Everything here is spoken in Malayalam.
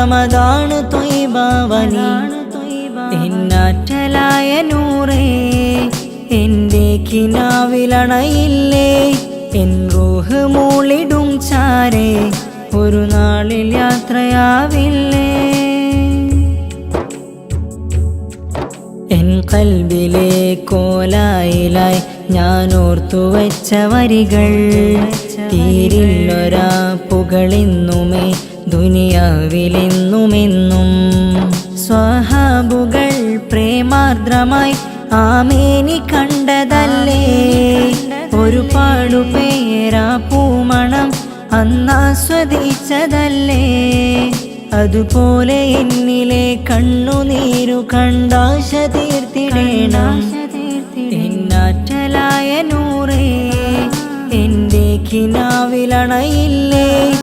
പാദമതാണ് ത്വയ്ബാവനി. എന്നാറ്റലായ നൂറേ എൻ്റെ കിനാവിലണയില്ലേ, എൻ റൂഹ് മൂളിടും ചാരേ ഒരു നാളിൽ യാത്രയാവില്ലേ. എൻ കൽബിലെ കോലായിലായി ഞാൻ ഓർത്തുവച്ച വരികൾ, തീരില്ലൊരാ പുകളിന്നുമേ ദുനിയാവിലെന്നുമെന്നും. സ്വഹാബുകൾ പ്രേമാർദ്രമായി ആമേനി കണ്ടതല്ലേ, ഒരുപാടു പേരാ പൂമണം അന്നാസ്വദിച്ചതല്ലേ. അതുപോലെ എന്നിലെ കണ്ണുനീരു കണ്ടാശ തീർത്തിടേണം. എന്നാറ്റലായ നൂറേ എൻ്റെ കിനാവിലണയില്ലേ,